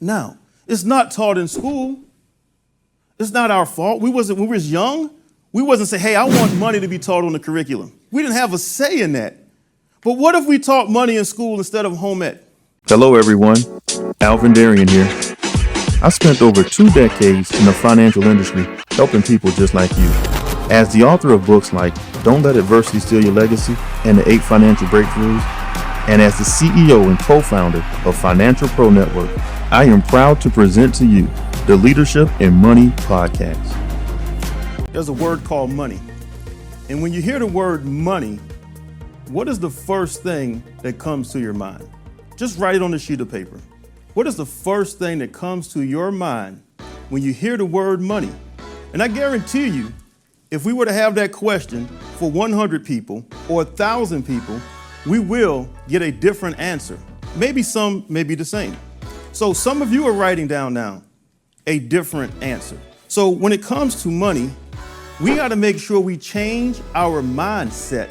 Now, it's not taught in school. It's not our fault. When we were young, we wasn't saying, hey, I want money to be taught on the curriculum. We didn't have a say in that. But what if we taught money in school instead of home ec? Hello, everyone. Alvin Darian here. I spent over 2 decades in the financial industry helping people just like you. As the author of books like Don't Let Adversity Steal Your Legacy and the 8 Financial Breakthroughs, and as the CEO and co-founder of Financial Pro Network, I am proud to present to you the Leadership in Money podcast. There's a word called money. And when you hear the word money, what is the first thing that comes to your mind? Just write it on a sheet of paper. What is the first thing that comes to your mind when you hear the word money? And I guarantee you, if we were to have that question for 100 people or 1,000 people, we will get a different answer. Maybe some may be the same. So some of you are writing down now a different answer. So when it comes to money, we got to make sure we change our mindset.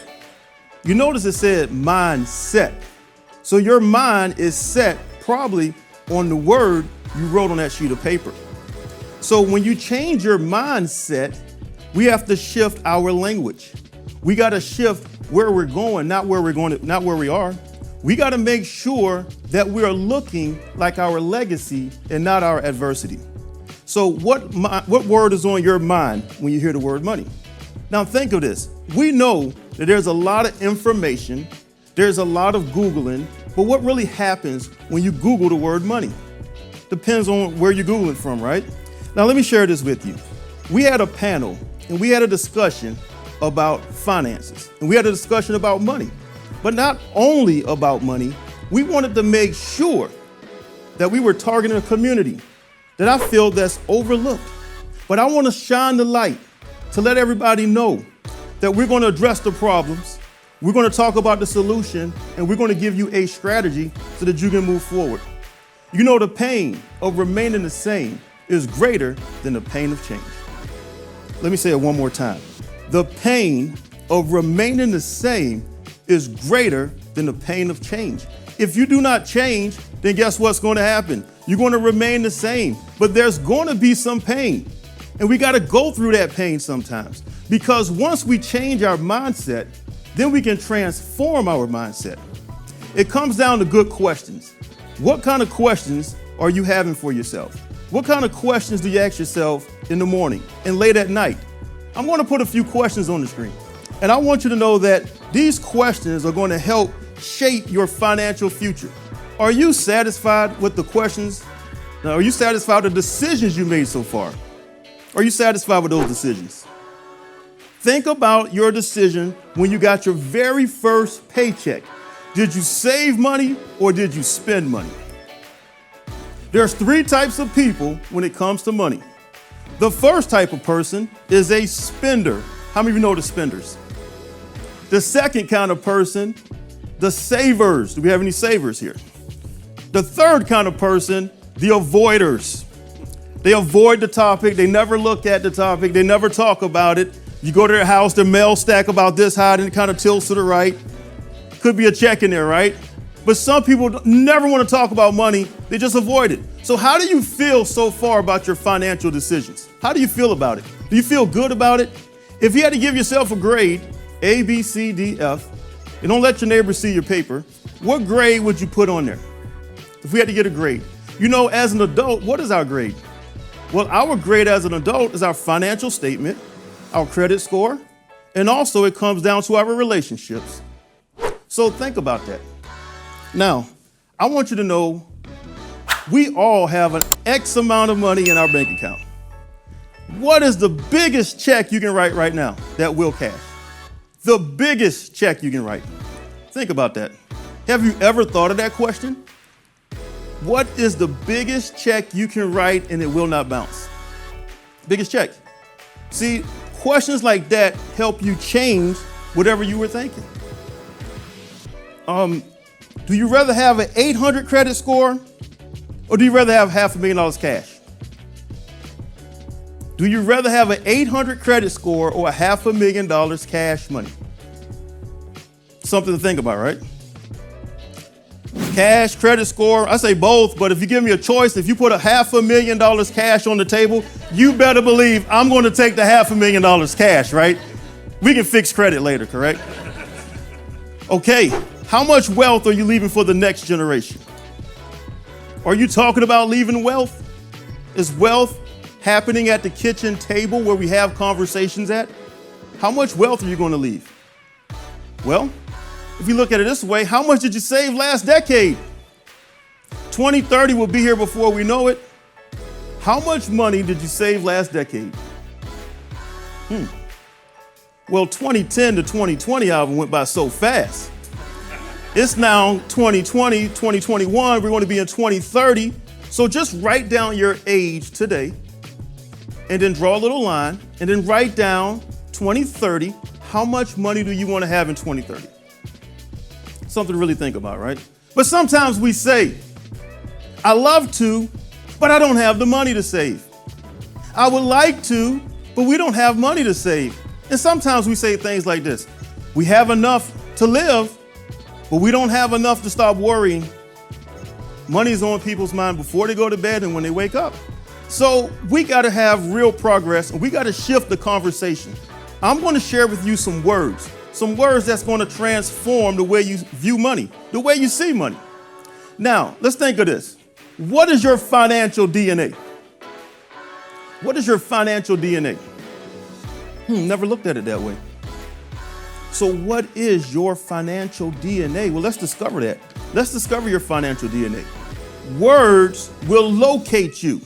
You notice it said mindset. So your mind is set probably on the word you wrote on that sheet of paper. So when you change your mindset, we have to shift our language. We got to shift where we're going, not where we are. We got to make sure that we are looking like our legacy and not our adversity. So what word is on your mind when you hear the word money? Now think of this. We know that there's a lot of information, there's a lot of Googling, but what really happens when you Google the word money? Depends on where you're Googling from, right? Now let me share this with you. We had a panel and we had a discussion about finances and we had a discussion about money, but not only about money, we wanted to make sure that we were targeting a community that I feel that's overlooked. But I want to shine the light to let everybody know that we're going to address the problems, we're going to talk about the solution, and we're going to give you a strategy so that you can move forward. You know, the pain of remaining the same is greater than the pain of change. Let me say it one more time. The pain of remaining the same is greater than the pain of change. If you do not change, then guess what's going to happen? You're going to remain the same, but there's going to be some pain. And we got to go through that pain sometimes, because once we change our mindset, then we can transform our mindset. It comes down to good questions. What kind of questions are you having for yourself? What kind of questions do you ask yourself in the morning and late at night? I'm going to put a few questions on the screen. And I want you to know that these questions are going to help shape your financial future. Are you satisfied with the questions? Now, are you satisfied with the decisions you made so far? Are you satisfied with those decisions? Think about your decision when you got your very first paycheck. Did you save money or did you spend money? There's 3 types of people when it comes to money. The first type of person is a spender. How many of you know the spenders? The second kind of person, the savers. Do we have any savers here? The third kind of person, the avoiders. They avoid the topic. They never look at the topic. They never talk about it. You go to their house, their mail stack about this high, and it kind of tilts to the right. Could be a check in there, right? But some people never want to talk about money. They just avoid it. So how do you feel so far about your financial decisions? How do you feel about it? Do you feel good about it? If you had to give yourself a grade, A, B, C, D, F, and don't let your neighbor see your paper, what grade would you put on there? If we had to get a grade. You know, as an adult, what is our grade? Well, our grade as an adult is our financial statement, our credit score, and also it comes down to our relationships. So think about that. Now, I want you to know we all have an X amount of money in our bank account. What is the biggest check you can write right now that will cash? The biggest check you can write. Think about that. Have you ever thought of that question? What is the biggest check you can write and it will not bounce? Biggest check. See, questions like that help you change whatever you were thinking. Do you rather have an 800 credit score or do you rather have $500,000 cash? Do you rather have an 800 credit score or a $500,000 cash money? Something to think about, right? Cash, credit score, I say both, but if you give me a choice, if you put $500,000 cash on the table, you better believe I'm going to take the $500,000 cash, right? We can fix credit later, correct? Okay, how much wealth are you leaving for the next generation? Are you talking about leaving wealth? Is wealth happening at the kitchen table where we have conversations at? How much wealth are you going to leave? Well, if you look at it this way, how much did you save last decade? 2030 will be here before we know it. How much money did you save last decade? Well, 2010 to 2020, Alvin, went by so fast. It's now 2020, 2021. We're going to be in 2030. So just write down your age today and then draw a little line and then write down 2030. How much money do you want to have in 2030? Something to really think about, right? But sometimes we say, I love to, but I don't have the money to save. I would like to, but we don't have money to save. And sometimes we say things like this. We have enough to live, but we don't have enough to stop worrying. Money's on people's mind before they go to bed and when they wake up. So we got to have real progress and we got to shift the conversation. I'm going to share with you some words that's going to transform the way you view money, the way you see money. Now, let's think of this. What is your financial DNA? What is your financial DNA? Never looked at it that way. So what is your financial DNA? Well, let's discover that. Let's discover your financial DNA. Words will locate you.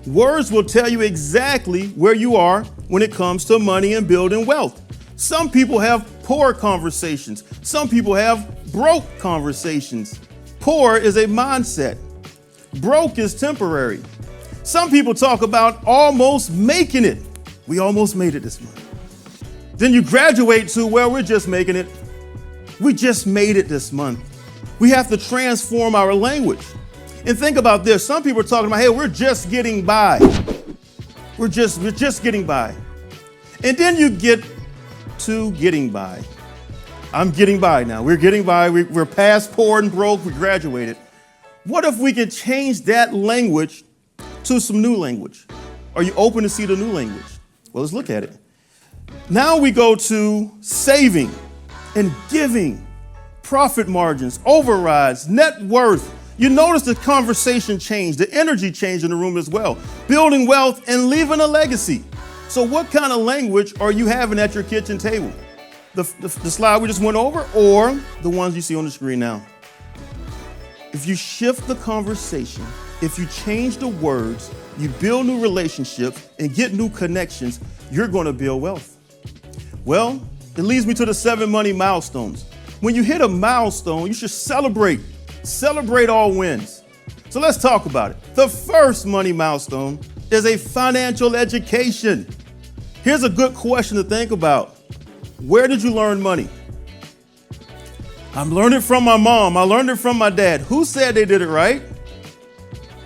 Words will tell you exactly where you are when it comes to money and building wealth. Some people have poor conversations. Some people have broke conversations. Poor is a mindset. Broke is temporary. Some people talk about almost making it. We almost made it this month. Then you graduate to, well, we're just making it. We just made it this month. We have to transform our language. And think about this. Some people are talking about, hey, we're just getting by. We're just getting by. And then you get to getting by. I'm getting by now. We're getting by. We're past poor and broke. We graduated. What if we could change that language to some new language? Are you open to see the new language? Well, let's look at it. Now we go to saving and giving, profit margins, overrides, net worth. You notice the conversation changed, the energy changed in the room as well. Building wealth and leaving a legacy. So what kind of language are you having at your kitchen table? The slide we just went over or the ones you see on the screen now? If you shift the conversation, if you change the words, you build new relationships and get new connections, you're going to build wealth. Well, it leads me to the 7 money milestones. When you hit a milestone, you should celebrate. Celebrate all wins. So let's talk about it. The first money milestone is a financial education. Here's a good question to think about. Where did you learn money? I learned it from my mom. I learned it from my dad. Who said they did it right?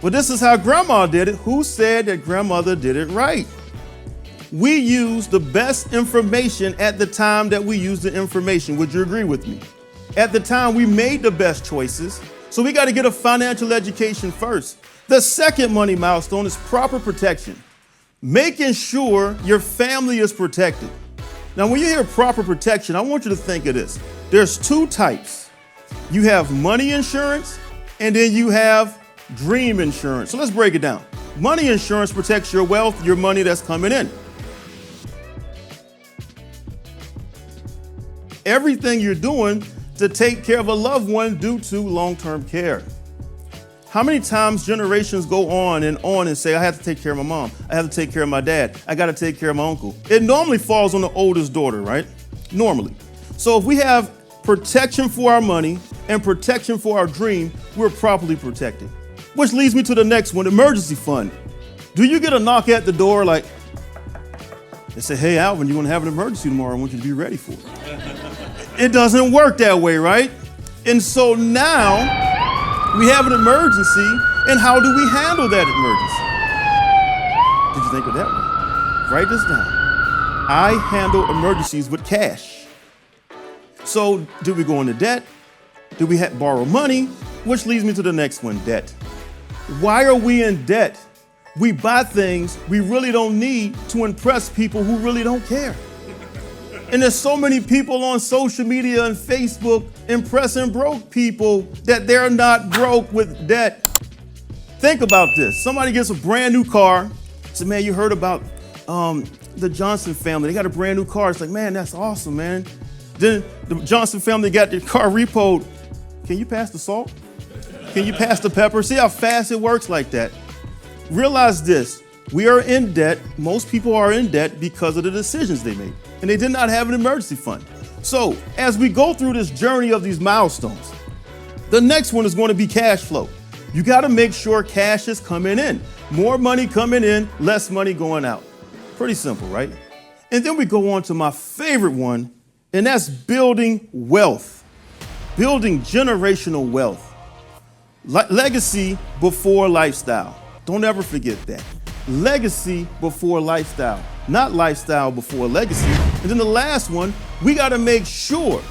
Well, this is how grandma did it. Who said that grandmother did it right? We use the best information at the time that we use the information. Would you agree with me? At the time we made the best choices. So we got to get a financial education first. The second money milestone is proper protection. Making sure your family is protected. Now, when you hear proper protection, I want you to think of this. There's 2 types. You have money insurance and then you have dream insurance. So let's break it down. Money insurance protects your wealth, your money that's coming in. Everything you're doing to take care of a loved one due to long-term care. How many times generations go on and say, I have to take care of my mom. I have to take care of my dad. I got to take care of my uncle. It normally falls on the oldest daughter, right? Normally. So if we have protection for our money and protection for our dream, we're properly protected. Which leads me to the next one, emergency fund. Do you get a knock at the door like, they say, hey, Alvin, you're going to have an emergency tomorrow. I want you to be ready for it. It doesn't work that way, right? And so now we have an emergency, and how do we handle that emergency? Did you think of that one? Write this down. I handle emergencies with cash. So do we go into debt? Do we borrow money? Which leads me to the next one, debt. Why are we in debt? We buy things we really don't need to impress people who really don't care. And there's so many people on social media and Facebook impressing broke people that they're not broke with debt. Think about this. Somebody gets a brand new car. Say, man, you heard about the Johnson family. They got a brand new car. It's like, man, that's awesome, man. Then the Johnson family got their car repoed. Can you pass the salt? Can you pass the pepper? See how fast it works like that. Realize this. We are in debt. Most people are in debt because of the decisions they made. And they did not have an emergency fund. So as we go through this journey of these milestones, the next one is going to be cash flow. You got to make sure cash is coming in. More money coming in, less money going out. Pretty simple, right? And then we go on to my favorite one, and that's building wealth. Building generational wealth. Legacy before lifestyle. Don't ever forget that. Legacy before lifestyle, not lifestyle before legacy. And then the last one, we got to make sure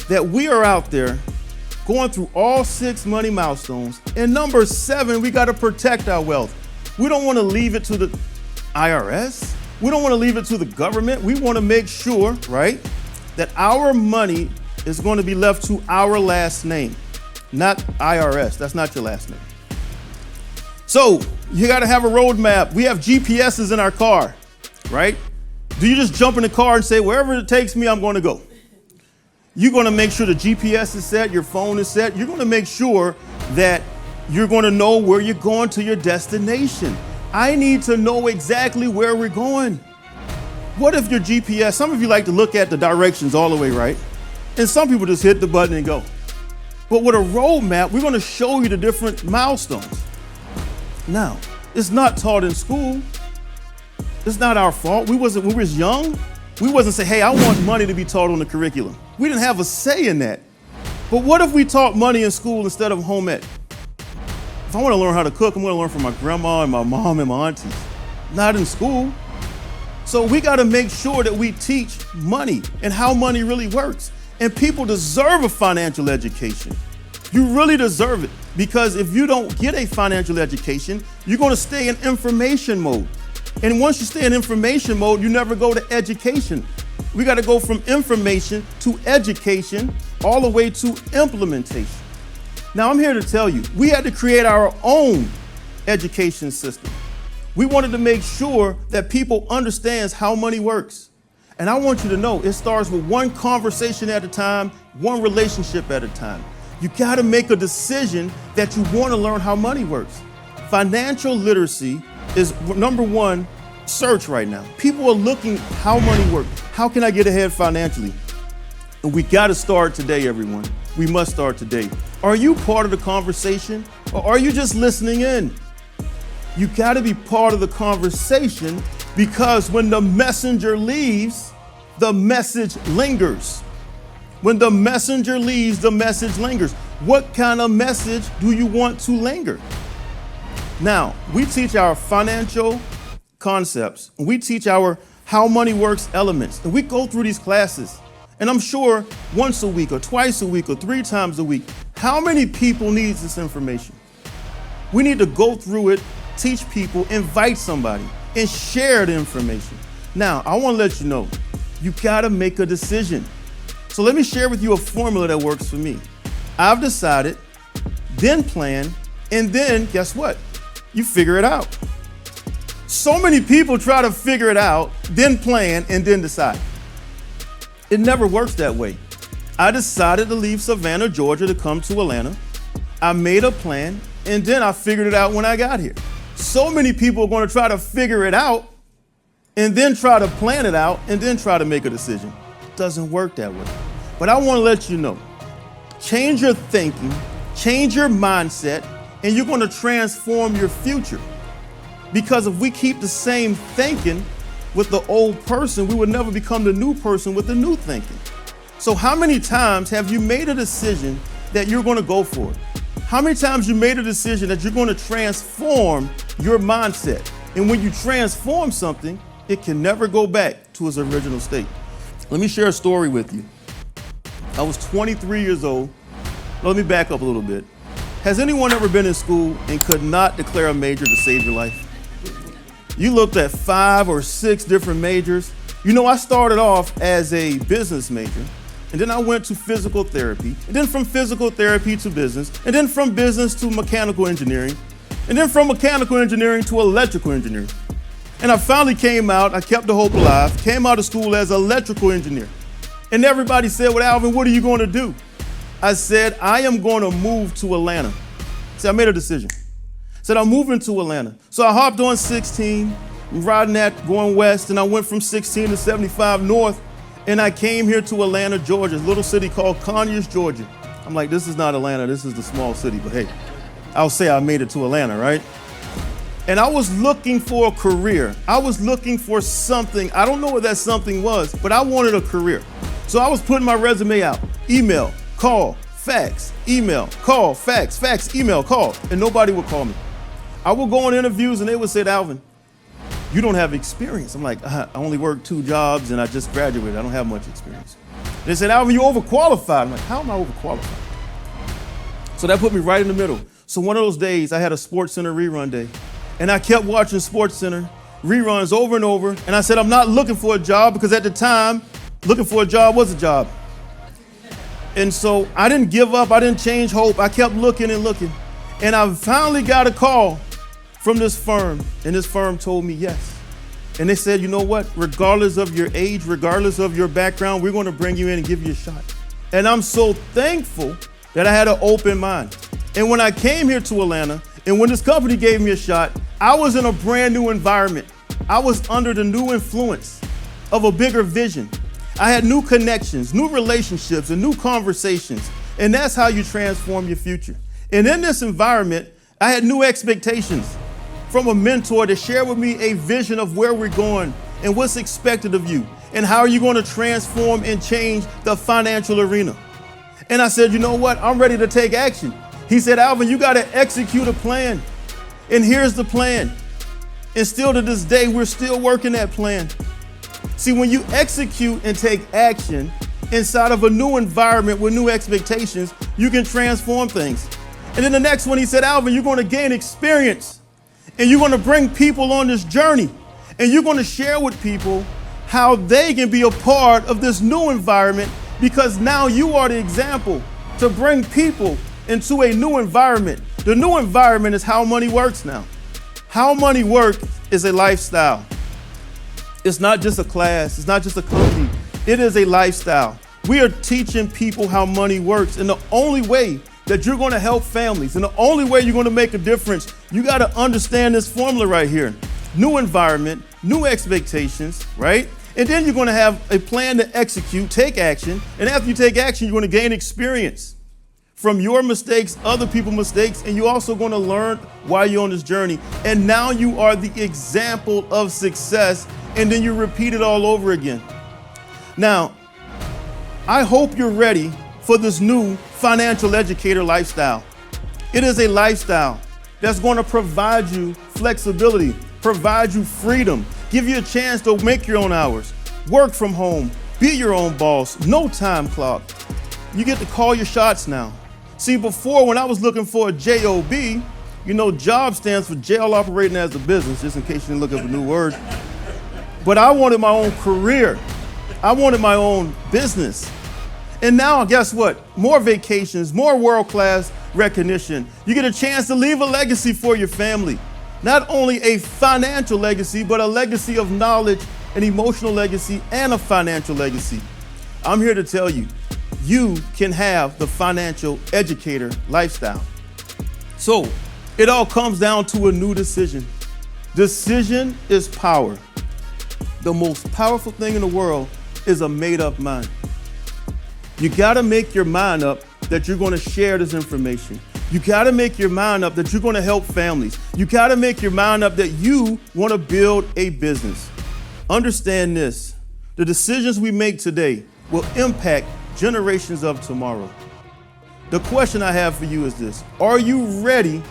that we are out there going through all 6 money milestones. And number 7, we got to protect our wealth. We don't want to leave it to the IRS. We don't want to leave it to the government. We want to make sure, right, that our money is going to be left to our last name, not IRS. That's not your last name. So you got to have a roadmap. We have GPSs in our car, right? Do you just jump in the car and say, wherever it takes me, I'm going to go? You're going to make sure the GPS is set, your phone is set. You're going to make sure that you're going to know where you're going to your destination. I need to know exactly where we're going. What if your GPS, some of you like to look at the directions all the way, right? And some people just hit the button and go. But with a roadmap, we're going to show you the different milestones. Now, it's not taught in school. It's not our fault. When we was young, we wasn't say, hey, I want money to be taught on the curriculum. We didn't have a say in that. But what if we taught money in school instead of home ec? If I want to learn how to cook, I'm going to learn from my grandma and my mom and my aunties, not in school. So we got to make sure that we teach money and how money really works. And people deserve a financial education. You really deserve it, because if you don't get a financial education, you're going to stay in information mode. And once you stay in information mode, you never go to education. We got to go from information to education all the way to implementation. Now, I'm here to tell you, we had to create our own education system. We wanted to make sure that people understands how money works. And I want you to know it starts with one conversation at a time, one relationship at a time. You got to make a decision that you want to learn how money works. Financial literacy is number one search right now. People are looking how money works. How can I get ahead financially? And we got to start today, everyone. We must start today. Are you part of the conversation, or are you just listening in? You got to be part of the conversation, because when the messenger leaves, the message lingers. When the messenger leaves, the message lingers. What kind of message do you want to linger? Now, we teach our financial concepts. We teach our how money works elements. And we go through these classes. And I'm sure once a week or twice a week or 3 times a week, how many people need this information? We need to go through it, teach people, invite somebody, and share the information. Now, I want to let you know, you got to make a decision. So let me share with you a formula that works for me. I've decided, then plan, and then guess what? You figure it out. So many people try to figure it out, then plan, and then decide. It never works that way. I decided to leave Savannah, Georgia to come to Atlanta. I made a plan, and then I figured it out when I got here. So many people are going to try to figure it out, and then try to plan it out, and then try to make a decision. It doesn't work that way. But I want to let you know, change your thinking, change your mindset, and you're going to transform your future. Because if we keep the same thinking with the old person, we would never become the new person with the new thinking. So how many times have you made a decision that you're going to go for it? How many times you made a decision that you're going to transform your mindset? And when you transform something, it can never go back to its original state. Let me share a story with you. I was 23 years old, Let me back up a little bit. Has anyone ever been in school and could not declare a major to save your life? You looked at 5 or 6 different majors. You know, I started off as a business major, and then I went to physical therapy, and then from physical therapy to business, and then from business to mechanical engineering, and then from mechanical engineering to electrical engineering. And I finally came out, I kept the hope alive, came out of school as an electrical engineer. And everybody said, well, Alvin, what are you going to do? I said, I am going to move to Atlanta. See, I made a decision. I said, I'm moving to Atlanta. So I hopped on 16, riding that, going west, and I went from 16 to 75 north, and I came here to Atlanta, Georgia, a little city called Conyers, Georgia. I'm like, this is not Atlanta, this is the small city, but hey, I'll say I made it to Atlanta, right? And I was looking for a career. I was looking for something. I don't know what that something was, but I wanted a career. So I was putting my resume out, email, call, fax, email, call, fax, email, call, and nobody would call me. I would go on interviews and they would say, Alvin, you don't have experience. I'm like, I only worked 2 jobs and I just graduated. I don't have much experience. They said, Alvin, you're overqualified. I'm like, how am I overqualified? So that put me right in the middle. So one of those days I had a SportsCenter rerun day and I kept watching SportsCenter reruns over and over. And I said, I'm not looking for a job because at the time, looking for a job was a job. And so I didn't give up. I didn't change hope. I kept looking and looking. And I finally got a call from this firm. And this firm told me yes. And they said, you know what? Regardless of your age, regardless of your background, we're going to bring you in and give you a shot. And I'm so thankful that I had an open mind. And when I came here to Atlanta, and when this company gave me a shot, I was in a brand new environment. I was under the new influence of a bigger vision. I had new connections, new relationships, and new conversations. And that's how you transform your future. And in this environment, I had new expectations from a mentor to share with me a vision of where we're going and what's expected of you and how are you going to transform and change the financial arena. And I said, you know what? I'm ready to take action. He said, Alvin, you got to execute a plan. And here's the plan. And still to this day, we're still working that plan. See, when you execute and take action inside of a new environment with new expectations, you can transform things. And then the next one, he said, Alvin, you're going to gain experience and you're going to bring people on this journey and you're going to share with people how they can be a part of this new environment because now you are the example to bring people into a new environment. The new environment is how money works now. How money works is a lifestyle. It's not just a class. It's not just a company. It is a lifestyle. We are teaching people how money works. And the only way that you're going to help families and the only way you're going to make a difference, you got to understand this formula right here. New environment, new expectations, right? And then you're going to have a plan to execute, take action. And after you take action, you're going to gain experience from your mistakes, other people's mistakes, and you're also going to learn while you're on this journey. And now you are the example of success, and then you repeat it all over again. Now, I hope you're ready for this new financial educator lifestyle. It is a lifestyle that's going to provide you flexibility, provide you freedom, give you a chance to make your own hours, work from home, be your own boss, no time clock. You get to call your shots now. See, before when I was looking for a job, you know, job stands for jail operating as a business, just in case you didn't look up a new word. But I wanted my own career. I wanted my own business. And now, guess what? More vacations, more world-class recognition. You get a chance to leave a legacy for your family. Not only a financial legacy, but a legacy of knowledge, an emotional legacy, and a financial legacy. I'm here to tell you, you can have the financial educator lifestyle. So it all comes down to a new decision. Decision is power. The most powerful thing in the world is a made-up mind. You gotta make your mind up that you're gonna share this information. You gotta make your mind up that you're gonna help families. You gotta make your mind up that you wanna build a business. Understand this, the decisions we make today will impact generations of tomorrow. The question I have for you is this: are you ready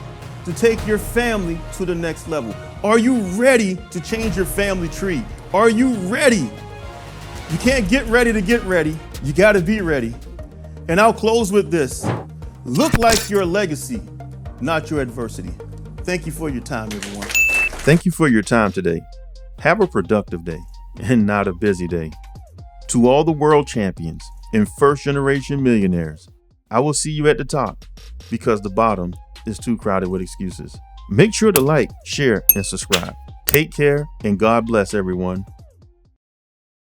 to take your family to the next level? Are you ready to change your family tree? Are you ready? You can't get ready to get ready. You got to be ready. And I'll close with this. Look like your legacy, not your adversity. Thank you for your time, everyone. Thank you for your time today. Have a productive day and not a busy day. To all the world champions and first-generation millionaires, I will see you at the top because the bottom is too crowded with excuses. Make sure to like, share, and subscribe. Take care and God bless everyone.